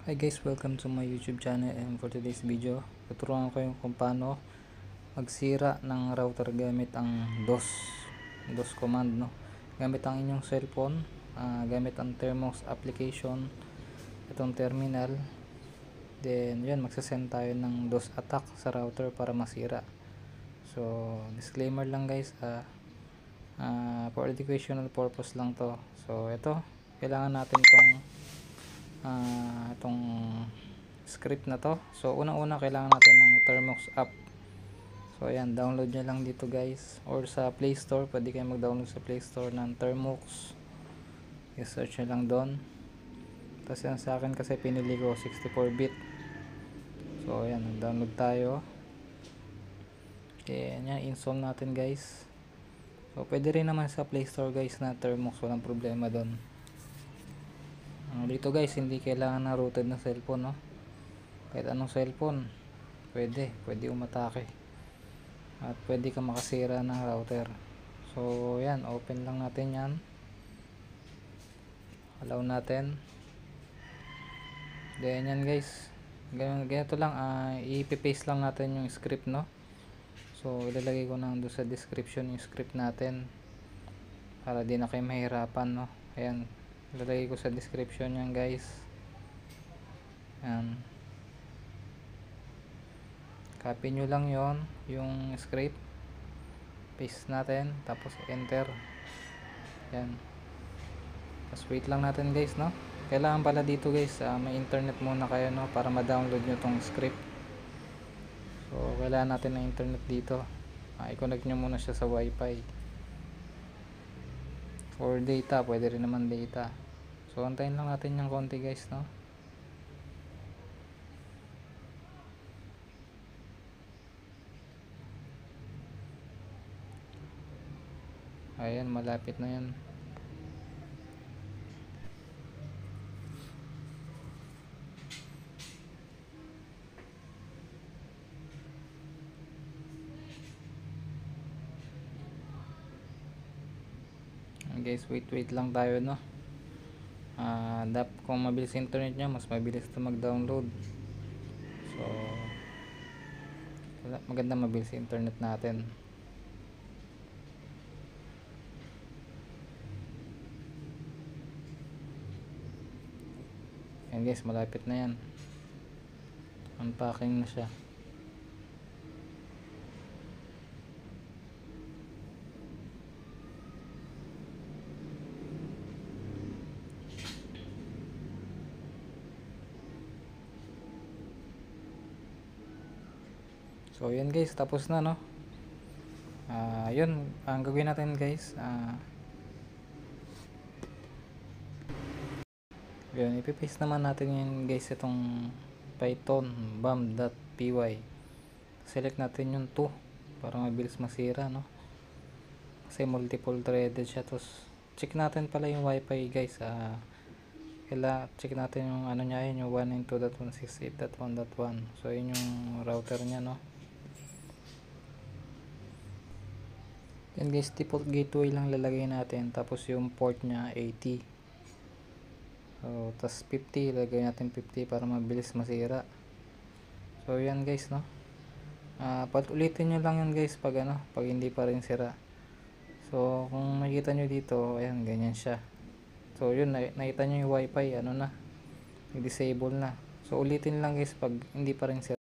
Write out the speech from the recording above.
Hi guys, welcome to my YouTube channel, and for today's video, tuturuan ko yung kung paano magsira ng router gamit ang DOS command, no? Gamit ang inyong cellphone, gamit ang Termux application, itong terminal. Then yun, magsasend tayo ng DOS attack sa router para masira. So disclaimer lang guys, for educational purpose lang to. So ito, kailangan natin itong script na to. So unang-una kailangan natin ng Termux app. So ayan, download nyo lang dito guys, or sa Play Store. Pwede kayo mag-download sa Play Store ng Termux. I-search nyo lang doon. Tapos yan, sa akin kasi pinili ko 64-bit. So ayan, download tayo. Okay, yan, install natin guys. So pwede rin naman sa Play Store guys na Termux, walang problema doon. Dito guys, hindi kailangan na rooted na cellphone, no? Kahit anong cellphone pwede umatake at pwede ka makasira ng router. So yan, open lang natin yan, allow natin. Then yan guys, ganito lang, i-paste lang natin yung script, no? So ilalagay ko na doon sa description yung script natin para di na kayo mahirapan, no? Ayan, ilalagay ko sa description yan guys. Ayan, copy nyo lang yon yung script, paste natin, tapos enter. Yan, tapos wait lang natin guys, no? Kailangan pala dito guys, may internet muna kayo, no, para ma-download nyo tong script. So kailangan natin ng internet dito. I-connect nyo muna siya sa wifi or data, pwede rin naman data. So antayin lang natin yung konti guys, no? Ayan, malapit na yan. Guys, wait lang tayo, no? Kung mabilis internet nya, mas mabilis ito mag-download. So maganda mabilis internet natin. Ayan guys, malapit na yan, unpacking na siya. So yan guys, tapos na, no? Yun ang gagawin natin guys. Yun, ipipaste naman natin yun guys, itong python bam.py. Select natin yung 2 para mabilis masira, no? Kasi multiple threaded siya. Tapos check natin pala yung wifi guys. Check natin yung ano nya, yun yung 192.168.1.1. so yun yung router nya, no? Yan guys, default gateway lang lalagay natin, tapos yung port nya 80. So tas 50, lagay natin 50 para mabilis masira. So yan guys, no? Ulitin nyo lang yan guys pag pag hindi pa rin sira. So kung makikita nyo dito, ayan, ganyan siya. So yun, nakita nyo yung wifi, na, disable na. So ulitin lang guys pag hindi pa rin sira.